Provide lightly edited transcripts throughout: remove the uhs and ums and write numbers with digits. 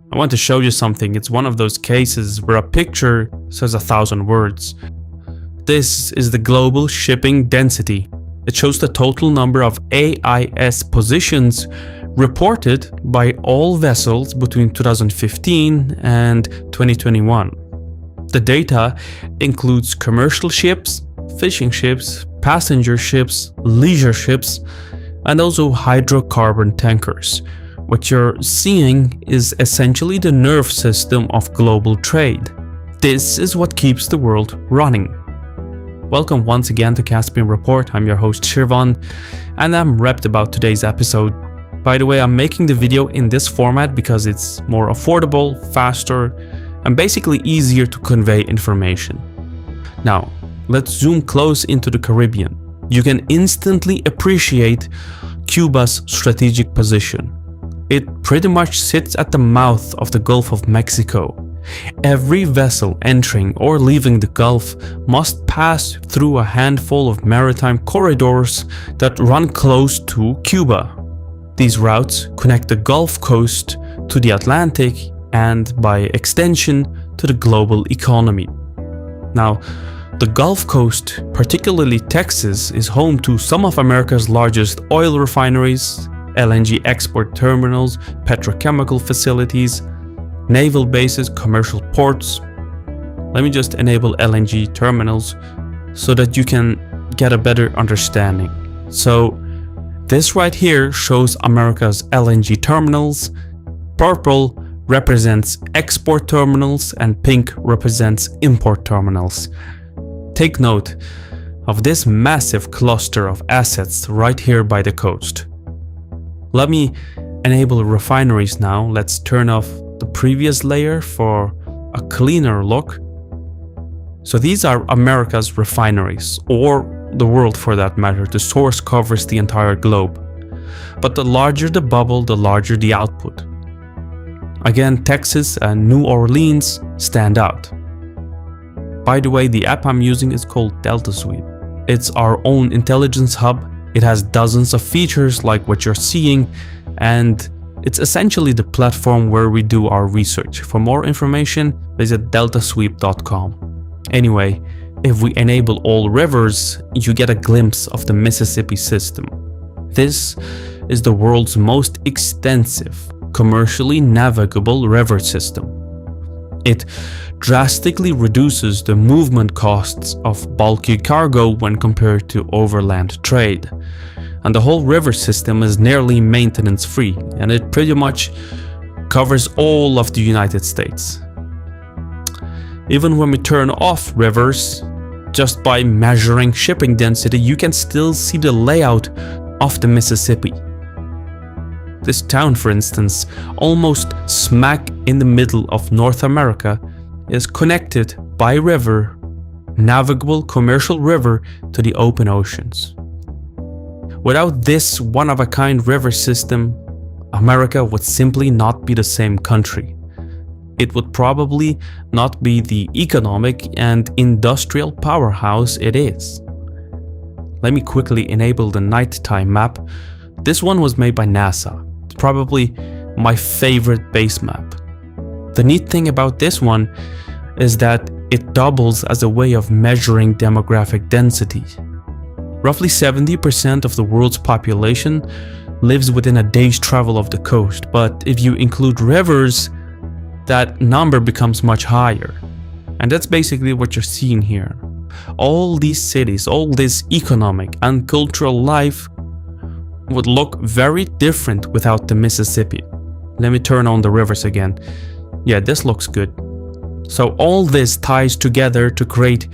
I want to show you something. It's one of those cases where a picture says 1,000 words. This is the global shipping density. It shows the total number of AIS positions reported by all vessels between 2015 and 2021. The data includes commercial ships, fishing ships, passenger ships, leisure ships, and also hydrocarbon tankers. What you're seeing is essentially the nerve system of global trade. This is what keeps the world running. Welcome once again to CaspianReport. I'm your host Shirvan, and I'm wrapped about today's episode. By the way, I'm making the video in this format because it's more affordable, faster, and basically easier to convey information. Now, let's zoom close into the Caribbean. You can instantly appreciate Cuba's strategic position. It pretty much sits at the mouth of the Gulf of Mexico. Every vessel entering or leaving the Gulf must pass through a handful of maritime corridors that run close to Cuba. These routes connect the Gulf Coast to the Atlantic and, by extension, to the global economy. Now, the Gulf Coast, particularly Texas, is home to some of America's largest oil refineries, LNG export terminals, petrochemical facilities, naval bases, commercial ports. Let me just enable LNG terminals so that you can get a better understanding. So this right here shows America's LNG terminals. Purple represents export terminals and pink represents import terminals. Take note of this massive cluster of assets right here by the coast. Let me enable refineries now. Let's turn off the previous layer for a cleaner look. So these are America's refineries, or the world for that matter. The source covers the entire globe. But the larger the bubble, the larger the output. Again, Texas and New Orleans stand out. By the way, the app I'm using is called DeltaSweep. It's our own intelligence hub. It has dozens of features like what you're seeing, and it's essentially the platform where we do our research. For more information, visit DeltaSweep.com. Anyway, if we enable all rivers, you get a glimpse of the Mississippi system. This is the world's most extensive, commercially navigable river system. It drastically reduces the movement costs of bulky cargo when compared to overland trade. And the whole river system is nearly maintenance free, and it pretty much covers all of the United States. Even when we turn off rivers, just by measuring shipping density, you can still see the layout of the Mississippi. This town, for instance, almost smack in the middle of North America, is connected by river, navigable commercial river, to the open oceans. Without this one-of-a-kind river system, America would simply not be the same country. It would probably not be the economic and industrial powerhouse it is. Let me quickly enable the nighttime map. This one was made by NASA. It's probably my favorite base map. The neat thing about this one is that it doubles as a way of measuring demographic density. Roughly 70% of the world's population lives within a day's travel of the coast, but if you include rivers, that number becomes much higher. And that's basically what you're seeing here. All these cities, all this economic and cultural life would look very different without the Mississippi. Let me turn on the rivers again. Yeah, this looks good. So all this ties together to create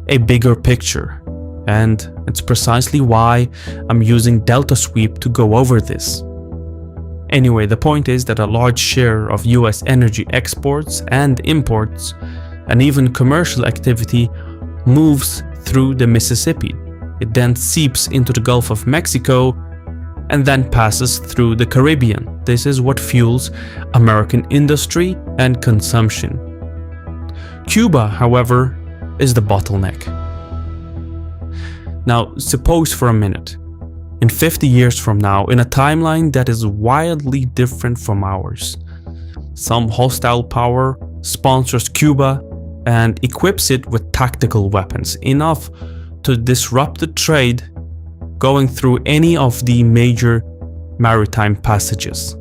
a bigger picture. And it's precisely why I'm using DeltaSweep to go over this. Anyway, the point is that a large share of US energy exports and imports, and even commercial activity, moves through the Mississippi. It then seeps into the Gulf of Mexico and then passes through the Caribbean. This is what fuels American industry and consumption. Cuba, however, is the bottleneck. Now, suppose for a minute, in 50 years from now, in a timeline that is wildly different from ours, some hostile power sponsors Cuba and equips it with tactical weapons, enough to disrupt the trade going through any of the major maritime passages.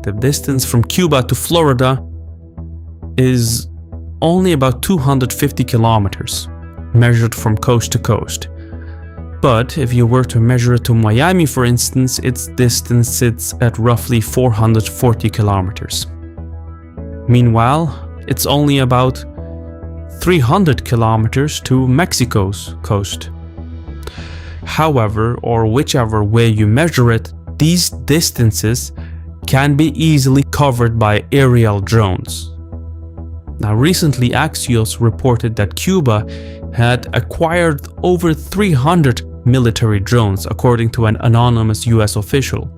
The distance from Cuba to Florida is only about 250 kilometers, measured from coast to coast. But if you were to measure it to Miami, for instance, its distance sits at roughly 440 kilometers. Meanwhile, it's only about 300 kilometers to Mexico's coast. However, or whichever way you measure it, these distances can be easily covered by aerial drones. Now, recently Axios reported that Cuba had acquired over 300 military drones, according to an anonymous US official,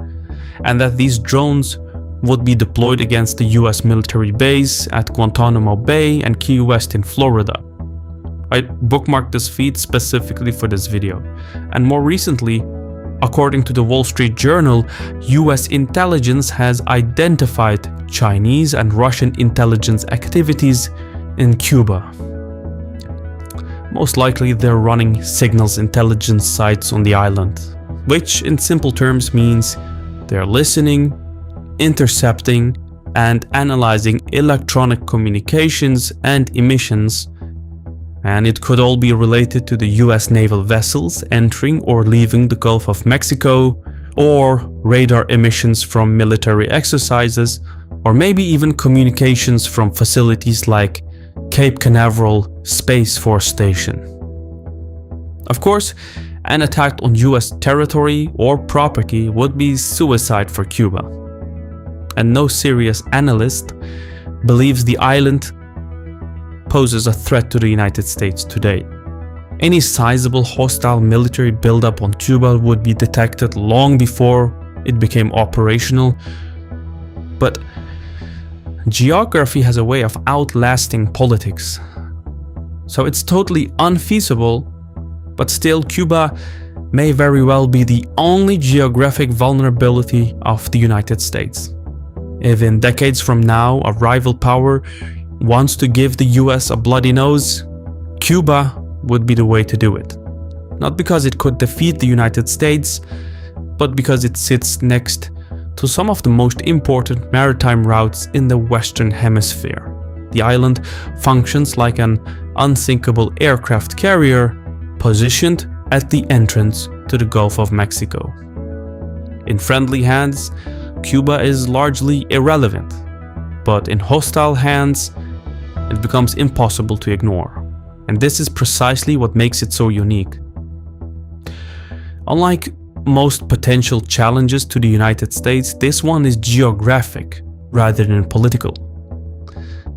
and that these drones would be deployed against the US military base at Guantanamo Bay and Key West in Florida. I bookmarked this feed specifically for this video. And more recently, according to the Wall Street Journal, US intelligence has identified Chinese and Russian intelligence activities in Cuba. Most likely they're running signals intelligence sites on the island, which in simple terms means they're listening, intercepting, and analyzing electronic communications and emissions, and it could all be related to the US naval vessels entering or leaving the Gulf of Mexico, or radar emissions from military exercises, or maybe even communications from facilities like Cape Canaveral Space Force Station. Of course, an attack on US territory or property would be suicide for Cuba, and no serious analyst believes the island poses a threat to the United States today. Any sizable hostile military buildup on Cuba would be detected long before it became operational, but geography has a way of outlasting politics. So it's totally unfeasible, but still Cuba may very well be the only geographic vulnerability of the United States. If in decades from now a rival power wants to give the US a bloody nose, Cuba would be the way to do it. Not because it could defeat the United States, but because it sits next to some of the most important maritime routes in the Western Hemisphere. The island functions like an unsinkable aircraft carrier positioned at the entrance to the Gulf of Mexico. In friendly hands, Cuba is largely irrelevant, but in hostile hands, it becomes impossible to ignore. And this is precisely what makes it so unique. Unlike most potential challenges to the United States, this one is geographic rather than political.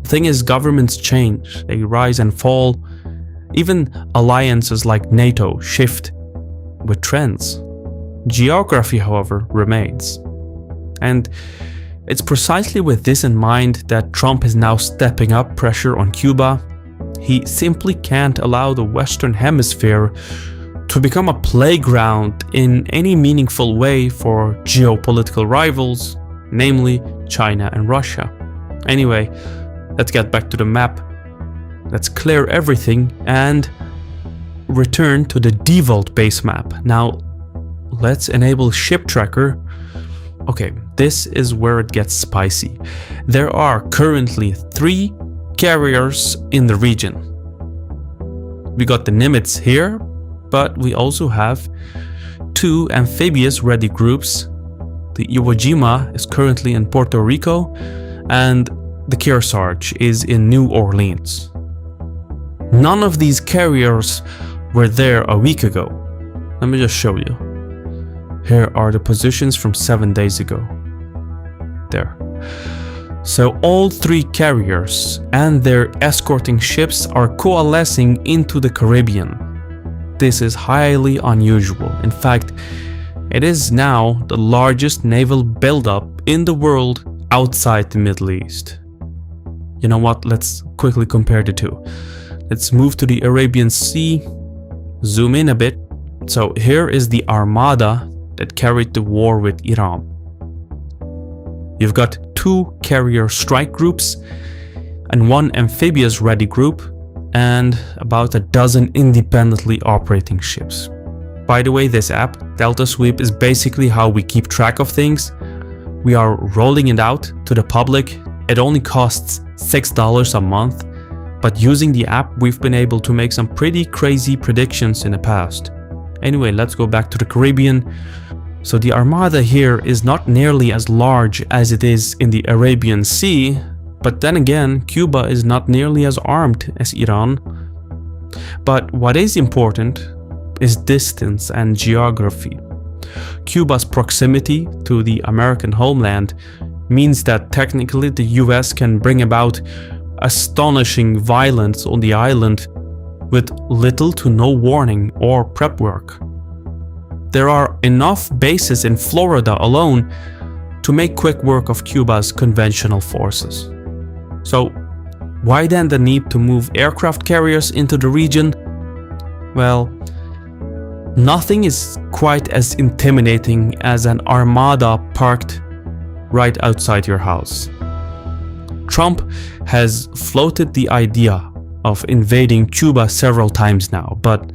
The thing is, governments change, they rise and fall. Even alliances like NATO shift with trends. Geography, however, remains. And it's precisely with this in mind that Trump is now stepping up pressure on Cuba. He simply can't allow the Western Hemisphere to become a playground in any meaningful way for geopolitical rivals, namely China and Russia. Anyway, let's get back to the map. Let's clear everything and return to the default base map. Now, let's enable ship tracker. Okay, this is where it gets spicy. There are currently 3 carriers in the region. We got the Nimitz here, but we also have 2 amphibious ready groups. The Iwo Jima is currently in Puerto Rico, and the Kearsarge is in New Orleans. None of these carriers were there a week ago. Let me just show you. Here are the positions from 7 days ago. There. So all 3 carriers and their escorting ships are coalescing into the Caribbean. This is highly unusual. In fact, it is now the largest naval buildup in the world outside the Middle East. You know what? Let's quickly compare the two. Let's move to the Arabian Sea, zoom in a bit. So here is the armada that carried the war with Iran. You've got 2 carrier strike groups and 1 amphibious ready group, and about a dozen independently operating ships. By the way, this app, DeltaSweep, is basically how we keep track of things. We are rolling it out to the public. It only costs $6 a month, but using the app, we've been able to make some pretty crazy predictions in the past. Anyway, let's go back to the Caribbean. So the armada here is not nearly as large as it is in the Arabian Sea, but then again, Cuba is not nearly as armed as Iran. But what is important is distance and geography. Cuba's proximity to the American homeland means that technically the US can bring about astonishing violence on the island with little to no warning or prep work. There are enough bases in Florida alone to make quick work of Cuba's conventional forces. So why then the need to move aircraft carriers into the region? Well, nothing is quite as intimidating as an armada parked right outside your house. Trump has floated the idea of invading Cuba several times now, but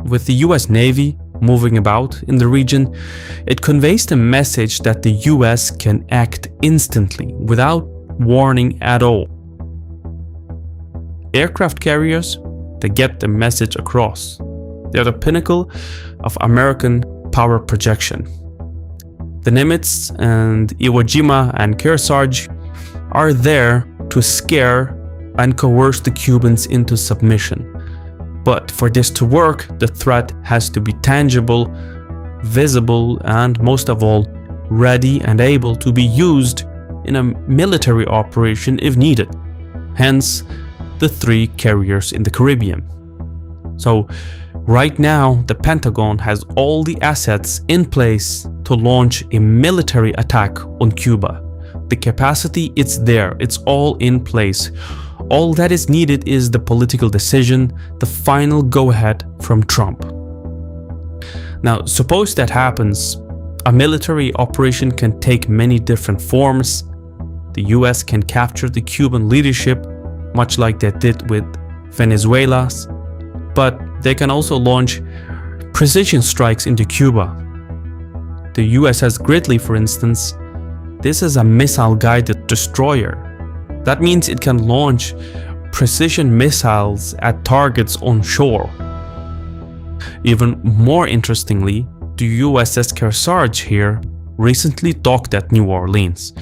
with the US Navy moving about in the region, it conveys the message that the US can act instantly without warning at all. Aircraft carriers, they get the message across. They're the pinnacle of American power projection. The Nimitz and Iwo Jima and Kearsarge are there to scare and coerce the Cubans into submission. But for this to work, the threat has to be tangible, visible, and most of all, ready and able to be used in a military operation if needed. Hence, the 3 carriers in the Caribbean. So, right now, the Pentagon has all the assets in place to launch a military attack on Cuba. The capacity, it's there, it's all in place. All that is needed is the political decision, the final go-ahead from Trump. Now, suppose that happens. A military operation can take many different forms. The US can capture the Cuban leadership, much like they did with Venezuela's, but they can also launch precision strikes into Cuba. The US has Gridley, for instance. This is a missile-guided destroyer. That means it can launch precision missiles at targets on shore. Even more interestingly, the USS Kearsarge here recently docked at New Orleans.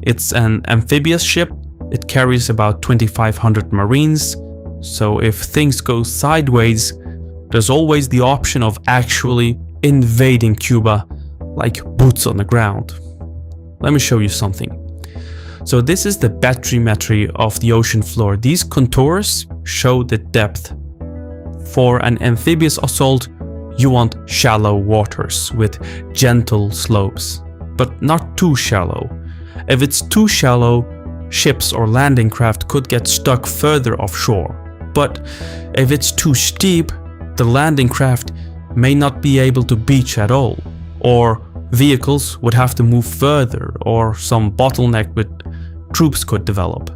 It's an amphibious ship. It carries about 2,500 Marines, so if things go sideways, there's always the option of actually invading Cuba, like boots on the ground. Let me show you something. So this is the bathymetry of the ocean floor. These contours show the depth. For an amphibious assault, you want shallow waters with gentle slopes, but not too shallow. If it's too shallow, ships or landing craft could get stuck further offshore. But if it's too steep, the landing craft may not be able to beach at all, or vehicles would have to move further, or some bottleneck with troops could develop.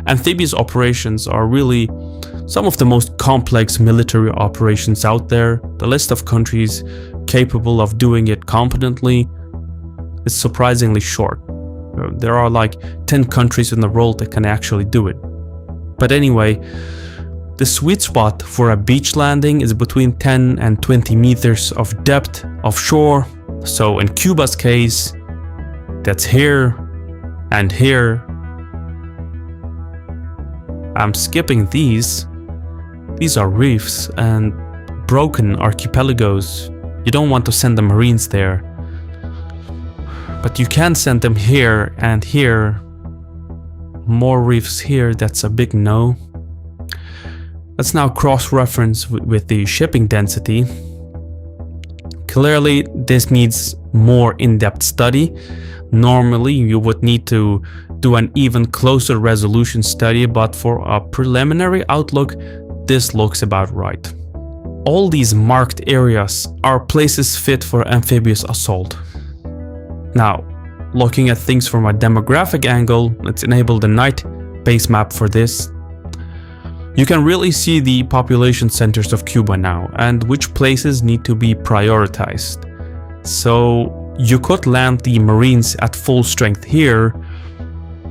Amphibious operations are really some of the most complex military operations out there. The list of countries capable of doing it competently is surprisingly short. There are like 10 countries in the world that can actually do it. But anyway, the sweet spot for a beach landing is between 10 and 20 meters of depth offshore. So in Cuba's case, that's here and here. I'm skipping these. These are reefs and broken archipelagos. You don't want to send the Marines there. But you can send them here and here. More reefs here, that's a big no. Let's now cross-reference with the shipping density. Clearly, this needs more in-depth study. Normally, you would need to do an even closer resolution study, but for a preliminary outlook, this looks about right. All these marked areas are places fit for amphibious assault. Now, looking at things from a demographic angle, let's enable the night base map for this. You can really see the population centers of Cuba now and which places need to be prioritized. So you could land the Marines at full strength here,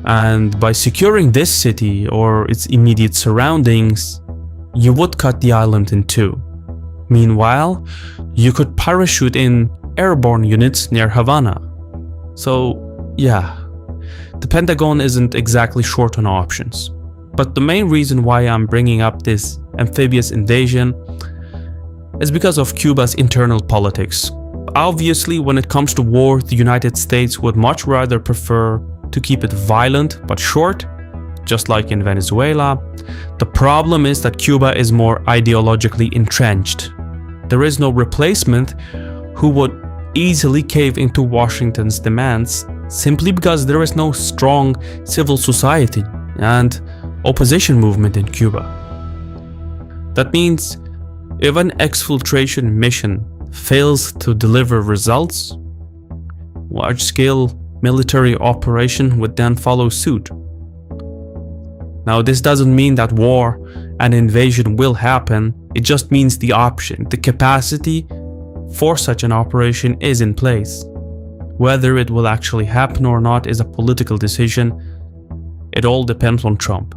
and by securing this city or its immediate surroundings, you would cut the island in two. Meanwhile, you could parachute in airborne units near Havana. So yeah, the Pentagon isn't exactly short on options. But the main reason why I'm bringing up this amphibious invasion is because of Cuba's internal politics. Obviously, when it comes to war, the United States would much rather prefer to keep it violent but short, just like in Venezuela. The problem is that Cuba is more ideologically entrenched. There is no replacement who would easily cave into Washington's demands simply because there is no strong civil society and opposition movement in Cuba. That means if an exfiltration mission fails to deliver results, large-scale military operation would then follow suit. Now, this doesn't mean that war and invasion will happen, it just means the option, the capacity for such an operation is in place. Whether it will actually happen or not is a political decision. It all depends on Trump.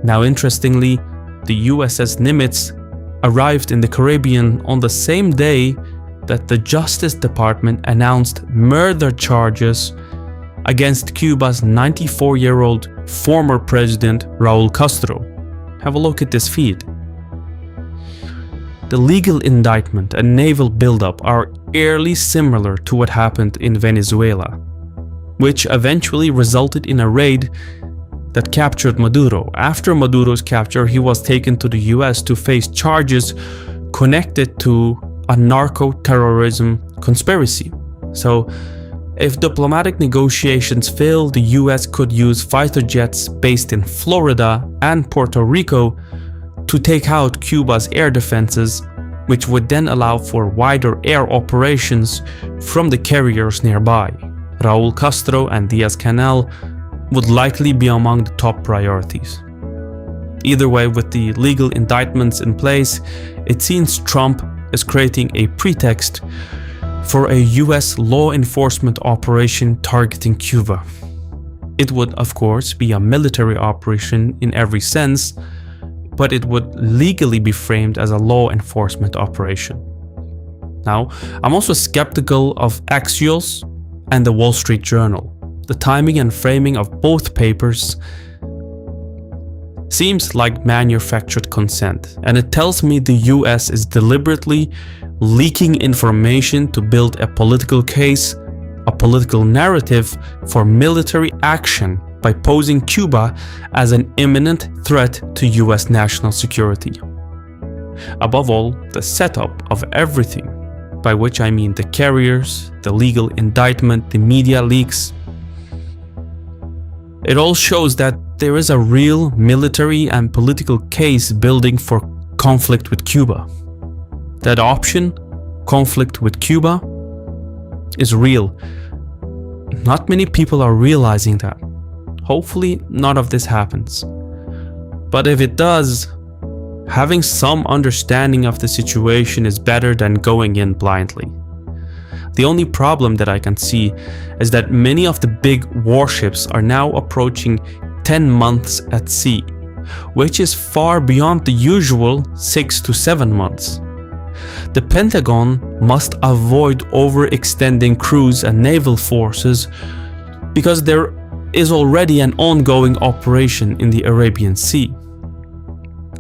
Now, interestingly, the USS Nimitz arrived in the Caribbean on the same day that the Justice Department announced murder charges against Cuba's 94-year-old former president Raul Castro. Have a look at this feed. The legal indictment and naval buildup are eerily similar to what happened in Venezuela, which eventually resulted in a raid that captured Maduro. After Maduro's capture, he was taken to the US to face charges connected to a narco-terrorism conspiracy. So, if diplomatic negotiations fail, the US could use fighter jets based in Florida and Puerto Rico to take out Cuba's air defenses, which would then allow for wider air operations from the carriers nearby. Raul Castro and Diaz-Canel would likely be among the top priorities. Either way, with the legal indictments in place, it seems Trump is creating a pretext for a US law enforcement operation targeting Cuba. It would, of course, be a military operation in every sense, but it would legally be framed as a law enforcement operation. Now, I'm also skeptical of Axios and the Wall Street Journal. The timing and framing of both papers seems like manufactured consent, and it tells me the US is deliberately leaking information to build a political case, a political narrative for military action by posing Cuba as an imminent threat to US national security. Above all, the setup of everything, by which I mean the carriers, the legal indictment, the media leaks, it all shows that there is a real military and political case building for conflict with Cuba. That option, conflict with Cuba, is real. Not many people are realizing that. Hopefully, none of this happens. But if it does, having some understanding of the situation is better than going in blindly. The only problem that I can see is that many of the big warships are now approaching 10 months at sea, which is far beyond the usual 6 to 7 months. The Pentagon must avoid overextending crews and naval forces because there is already an ongoing operation in the Arabian Sea.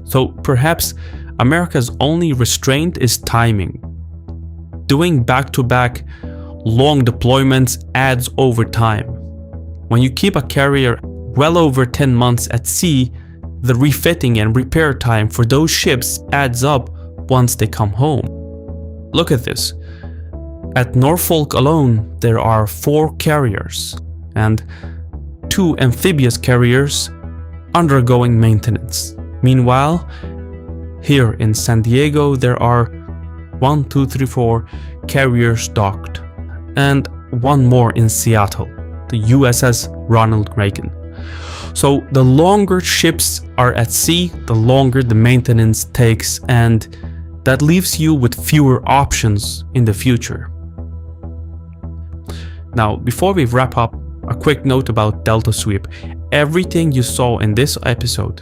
So perhaps America's only restraint is timing. Doing back-to-back long deployments adds over time. When you keep a carrier well over 10 months at sea, the refitting and repair time for those ships adds up once they come home. Look at this. At Norfolk alone, there are 4 carriers and 2 amphibious carriers undergoing maintenance. Meanwhile, here in San Diego, there are 4 carriers docked. And one more in Seattle, the USS Ronald Reagan. So the longer ships are at sea, the longer the maintenance takes, and that leaves you with fewer options in the future. Now, before we wrap up, a quick note about DeltaSweep. Everything you saw in this episode,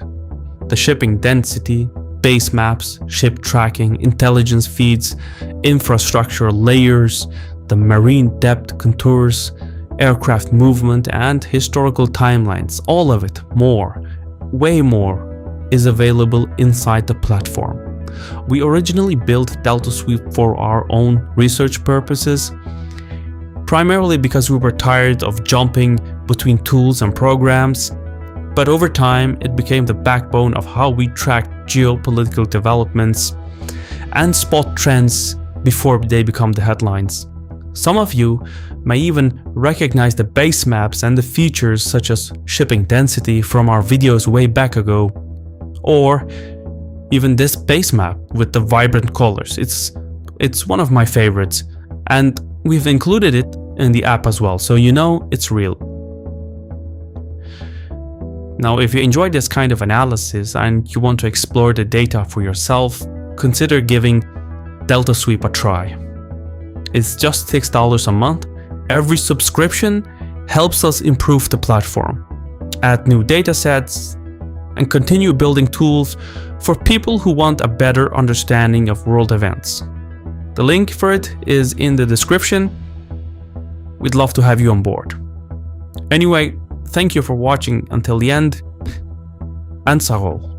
the shipping density, base maps, ship tracking, intelligence feeds, infrastructure layers, the marine depth contours, aircraft movement, and historical timelines, all of it, more, way more, is available inside the platform. We originally built DeltaSweep for our own research purposes, primarily because we were tired of jumping between tools and programs, but over time it became the backbone of how we track geopolitical developments and spot trends before they become the headlines. Some of you may even recognize the base maps and the features such as shipping density from our videos way back ago, or even this base map with the vibrant colors. It's one of my favorites, and we've included it in the app as well, so you know it's real. Now, if you enjoyed this kind of analysis and you want to explore the data for yourself, consider giving DeltaSweep a try. It's just $6 a month. Every subscription helps us improve the platform, add new datasets, and continue building tools for people who want a better understanding of world events. The link for it is in the description. We'd love to have you on board. Anyway, thank you for watching until the end, and Sarol.